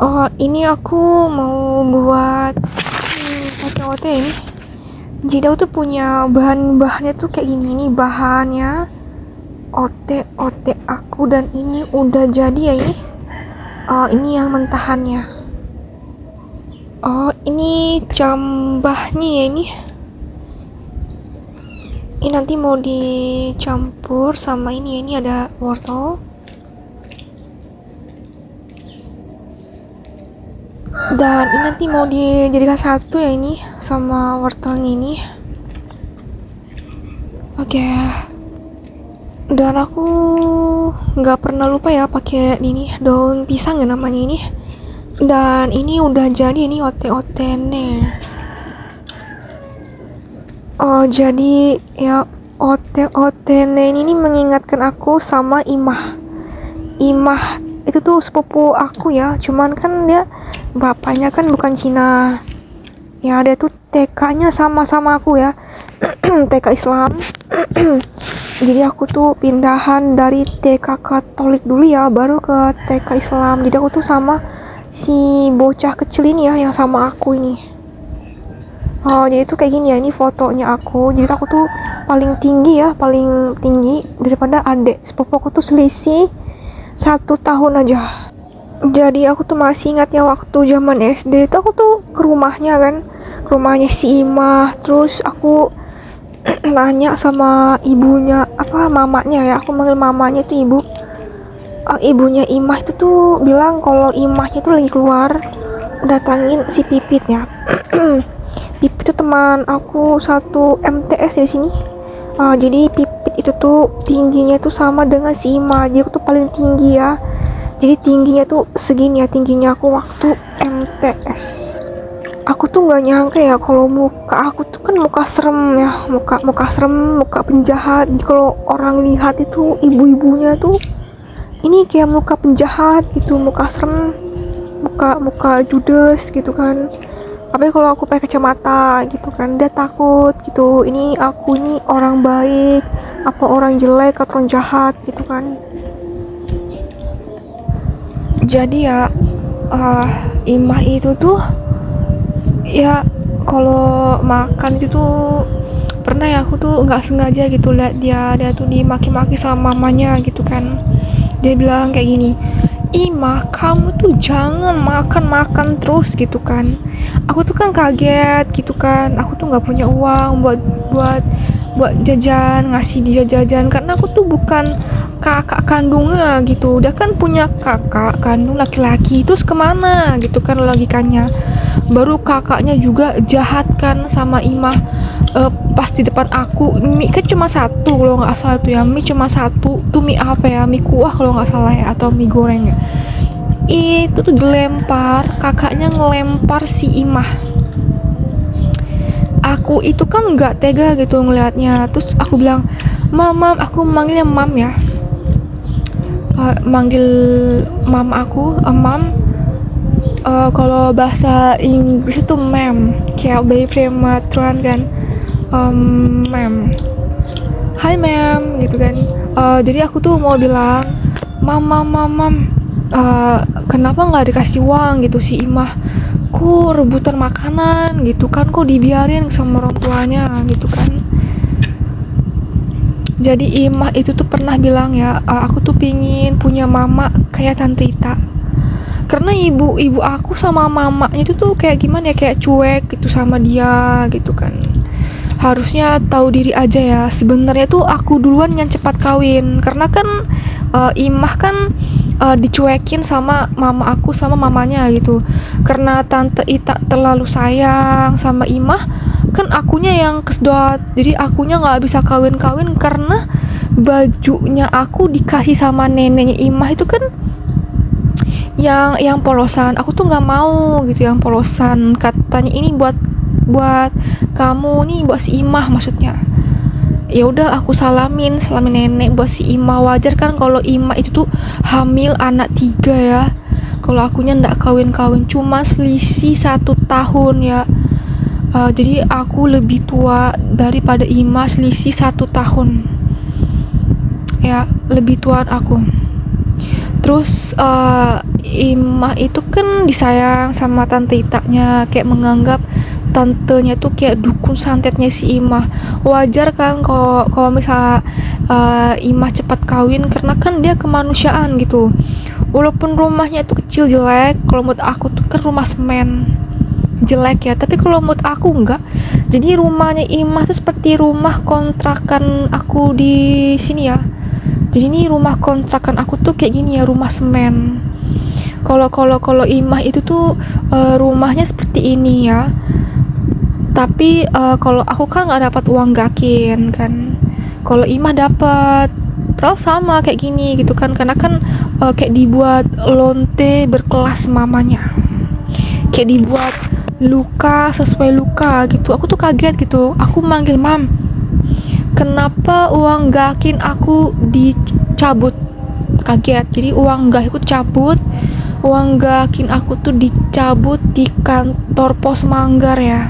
Oh, ini aku mau buat ote-ote ini. Jadi aku tuh punya bahan-bahannya tuh kayak gini nih, bahannya ote-ote aku, dan ini udah jadi ya ini. Ini yang mentahannya. Oh, ini cambahnya ya ini. Ini nanti mau dicampur sama ini ya, ini ada wortel. Dan ini nanti mau dijadikan satu ya ini sama wortelnya ini. Oke. Dan aku nggak pernah lupa ya pakai ini daun pisang ya namanya ini. Dan ini udah jadi ini ote-otenya. Oh, jadi ya ote-otenya ini mengingatkan aku sama Imah. Imah itu tuh sepupu aku ya, cuman kan dia bapaknya kan bukan Cina. Ya, dia tuh TK-nya sama-sama aku ya. TK Islam. Jadi aku tuh pindahan dari TK Katolik dulu ya, baru ke TK Islam. Jadi aku tuh sama si bocah kecil ini ya, yang sama aku ini. Oh, jadi tuh kayak gini ya, ini fotonya aku. Jadi aku tuh paling tinggi ya, paling tinggi daripada adik sepupu aku tuh selisih 1 tahun aja. Jadi aku tuh masih ingat ya waktu zaman SD itu aku tuh ke rumahnya kan, ke rumahnya si Imah. Terus aku nanya sama ibunya, apa mamanya ya, aku manggil mamanya itu ibu. Ibunya Imah itu tuh bilang kalau Imahnya tuh lagi keluar datangin si Pipit ya. Pipit itu teman aku satu MTS di sini. Jadi Pipit itu tuh tingginya tuh sama dengan si Ima. Dia tuh paling tinggi ya. Jadi tingginya tuh segini ya, tingginya aku waktu MTS. Aku tuh nggak nyangka ya kalau muka aku tuh kan muka serem ya, muka serem, muka penjahat. Jadi kalau orang lihat itu ibu-ibunya tuh ini kayak muka penjahat gitu, muka serem, muka judes gitu kan. Tapi kalau aku pakai kacamata gitu kan, dia takut gitu, ini aku ini orang baik apa orang jelek atau orang jahat gitu kan. Jadi ya Imah itu tuh ya kalau makan itu tuh pernah ya, aku tuh nggak sengaja gitu lihat dia tuh dimaki-maki sama mamanya gitu kan. Dia bilang kayak gini, Ima, kamu tuh jangan makan terus gitu kan. Aku tuh kan kaget gitu kan. Aku tuh nggak punya uang buat jajan, ngasih dia jajan, karena aku tuh bukan kakak kandungnya gitu. Dia kan punya kakak kandung laki-laki, terus kemana gitu kan logikanya. Baru kakaknya juga jahat kan sama Ima. Pas di depan aku, mie kan cuma satu kalau nggak salah tuh ya, mie cuma satu tuh, mie apa ya, mie kuah kalau nggak salah ya, atau mie goreng ya. Itu tuh dilempar, kakaknya ngelempar si Imah. Aku itu kan nggak tega gitu ngelihatnya. Terus aku bilang, mam, aku manggilnya mam ya, manggil mam aku, mam. Kalau bahasa Inggris itu ma'am, kayak bayi prematuran kan. Ma'am, hi ma'am gitu kan. Jadi aku tuh mau bilang, mam, kenapa nggak dikasih uang gitu si Imah, kok rebutan makanan gitu kan, kok dibiarin sama orang tuanya gitu kan. Jadi Imah itu tuh pernah bilang ya, aku tuh pingin punya mama kayak Tante Ita, karena ibu aku sama mamanya itu tuh kayak gimana ya, kayak cuek gitu sama dia gitu kan. Harusnya tahu diri aja ya. Sebenarnya tuh aku duluan yang cepat kawin, karena kan Imah kan dicuekin sama mama aku sama mamanya gitu. Karena Tante Ita terlalu sayang sama Imah, kan akunya yang kesedot. Jadi akunya nggak bisa kawin-kawin karena bajunya aku dikasih sama neneknya Imah itu kan yang polosan. Aku tuh nggak mau gitu yang polosan, katanya ini buat kamu nih, buat si Imah maksudnya. Ya udah aku salamin nenek buat si Imah. Wajar kan kalau Imah itu tuh hamil anak 3 ya. Kalau akunya ndak kawin-kawin, cuma selisih 1 tahun ya. Jadi aku lebih tua daripada Imah, selisih 1 tahun ya, lebih tua aku. Terus Imah itu kan disayang sama tante Itanya, kayak menganggap tantenya tuh kayak dukun santetnya si Imah. Wajar kan kalau misal Imah cepat kawin, karena kan dia kemanusiaan gitu. Walaupun rumahnya itu kecil jelek, kalau menurut aku tuh kan rumah semen jelek ya, tapi kalau menurut aku enggak. Jadi rumahnya Imah tuh seperti rumah kontrakan aku di sini ya. Jadi ini rumah kontrakan aku tuh kayak gini ya, rumah semen. Kalau Imah itu tuh rumahnya seperti ini ya. Tapi kalau aku kan nggak dapat uang gakin kan. Kalau Imah dapat. Padahal sama kayak gini gitu kan, karena kan kayak dibuat lonte berkelas mamanya. Kayak dibuat luka sesuai luka gitu. Aku tuh kaget gitu. Aku manggil, "Mam, kenapa uang gakin aku dicabut?" Kaget. Jadi uang gakin aku cabut, uang gakin aku tuh dicabut di kantor pos Manggar ya.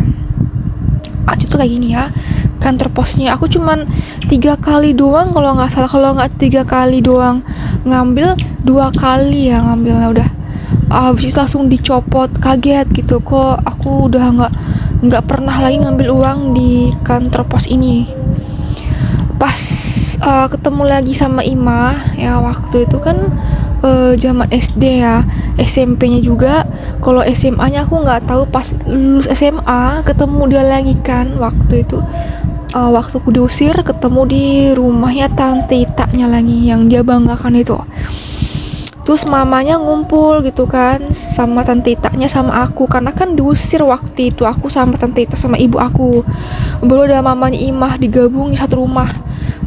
Aja tuh kayak gini ya, kantor posnya. Aku cuman 3 kali doang kalau nggak salah, kalau nggak 3 kali doang ngambil, 2 kali ya ngambilnya udah. Habis itu langsung dicopot. Kaget gitu, kok aku udah nggak pernah lagi ngambil uang di kantor pos ini. Pas ketemu lagi sama Ima ya, waktu itu kan zaman SD ya, SMP-nya juga. Kalau SMA-nya aku nggak tahu, pas lulus SMA ketemu dia lagi kan waktu itu. Waktu aku diusir, ketemu di rumahnya tante Itanya lagi yang dia banggakan itu. Terus mamanya ngumpul gitu kan sama tante Itanya sama aku, karena kan diusir waktu itu aku sama tante Ita sama ibu aku. Baru ada mamanya Imah digabung di satu rumah.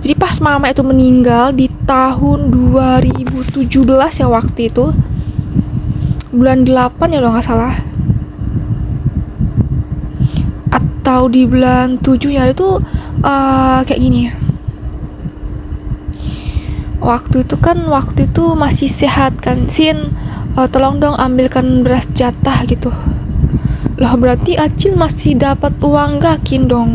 Jadi pas mama itu meninggal di tahun 2017 ya, waktu itu bulan 8 ya kalau nggak salah, atau di bulan 7 ya, itu kayak gini ya. Waktu itu masih sehat kan, Sin, tolong dong ambilkan beras jatah gitu. Lah berarti Acil masih dapat uang gakin dong.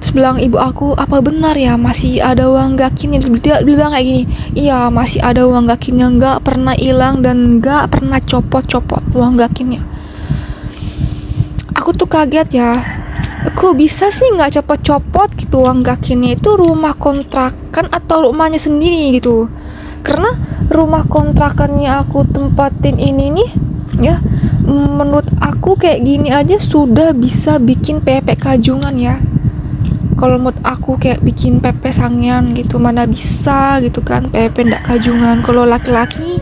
Terus bilang ibu aku, apa benar ya masih ada uang gakinnya? Dia bilang kayak gini, iya masih ada uang gakinnya, nggak pernah hilang dan nggak pernah copot-copot uang gakinnya. Aku tuh kaget ya, kok bisa sih nggak copot-copot gitu uang gakinnya? Itu rumah kontrakan atau rumahnya sendiri gitu? Karena rumah kontrakannya aku tempatin ini nih ya, menurut aku kayak gini aja sudah bisa bikin PP kajungan ya. Kalau menurut aku kayak bikin PP sangian gitu, mana bisa gitu kan PP ndak kajungan. Kalau laki-laki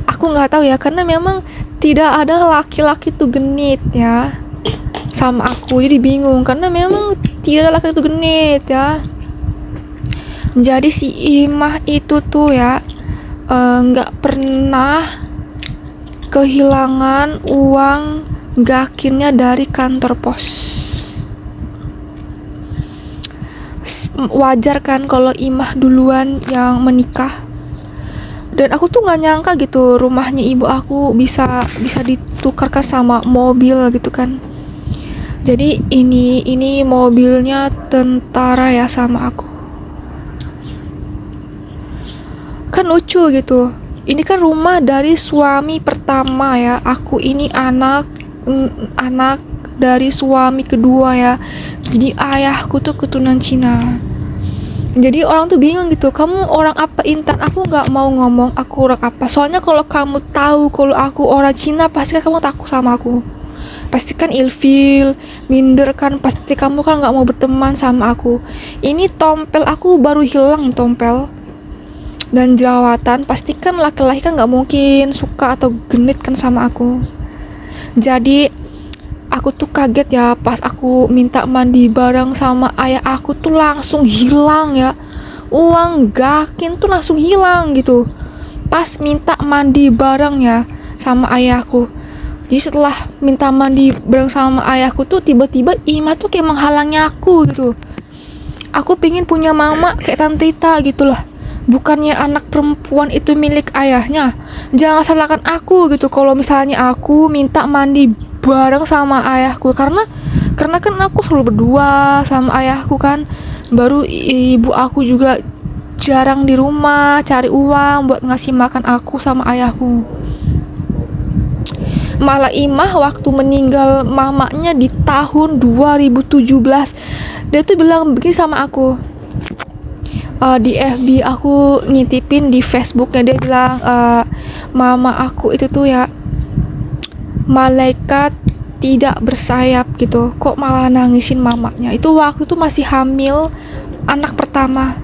aku nggak tahu ya, karena memang tidak ada laki-laki tuh genit ya sama aku, jadi bingung karena memang tidak ada laki itu genit ya. Jadi si Imah itu tuh ya nggak pernah kehilangan uang gakinnya dari kantor pos. Wajar kan kalau Imah duluan yang menikah. Dan aku tuh nggak nyangka gitu rumahnya ibu aku bisa ditukarkan sama mobil gitu kan. Jadi ini mobilnya tentara ya sama aku. Kan lucu gitu. Ini kan rumah dari suami pertama ya. Aku ini anak dari suami kedua ya. Jadi ayahku tuh keturunan Cina. Jadi orang tuh bingung gitu, kamu orang apa Intan? Aku nggak mau ngomong aku orang apa. Soalnya kalau kamu tahu kalau aku orang Cina, pasti kan kamu takut sama aku. Pasti kan ilfil, minder kan, pasti kamu kan nggak mau berteman sama aku. Ini tompel aku baru hilang tompel dan jerawatan, pasti kan laki-laki kan nggak mungkin suka atau genit kan sama aku. Jadi aku tuh kaget ya pas aku minta mandi bareng sama ayah aku tuh langsung hilang ya, uang gakin tuh langsung hilang gitu pas minta mandi bareng ya sama ayahku. Jadi setelah minta mandi bareng sama ayahku tuh tiba-tiba Ima tuh kayak menghalangi aku gitu. Aku pengen punya mama kayak Tante Ita gitu lah. Bukannya anak perempuan itu milik ayahnya. Jangan salahkan aku gitu kalau misalnya aku minta mandi bareng sama ayahku, karena kan aku selalu berdua sama ayahku kan. Baru ibu aku juga jarang di rumah, cari uang buat ngasih makan aku sama ayahku. Malah Imah waktu meninggal mamanya di tahun 2017, dia tuh bilang begini sama aku. Di FB aku ngintipin di Facebooknya, dia bilang mama aku itu tuh ya malaikat tidak bersayap gitu, kok malah nangisin mamanya. Itu waktu itu masih hamil anak pertama.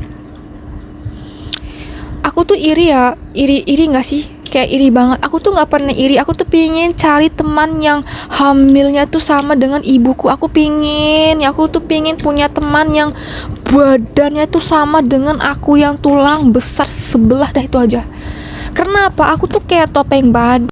Aku tuh iri ya, iri nggak sih? Kayak iri banget. Aku tuh nggak pernah iri. Aku tuh pingin cari teman yang hamilnya tuh sama dengan ibuku. Aku tuh pingin punya teman yang badannya tuh sama dengan aku, yang tulang besar sebelah, dah itu aja. Kenapa? Aku tuh kayak topeng badut.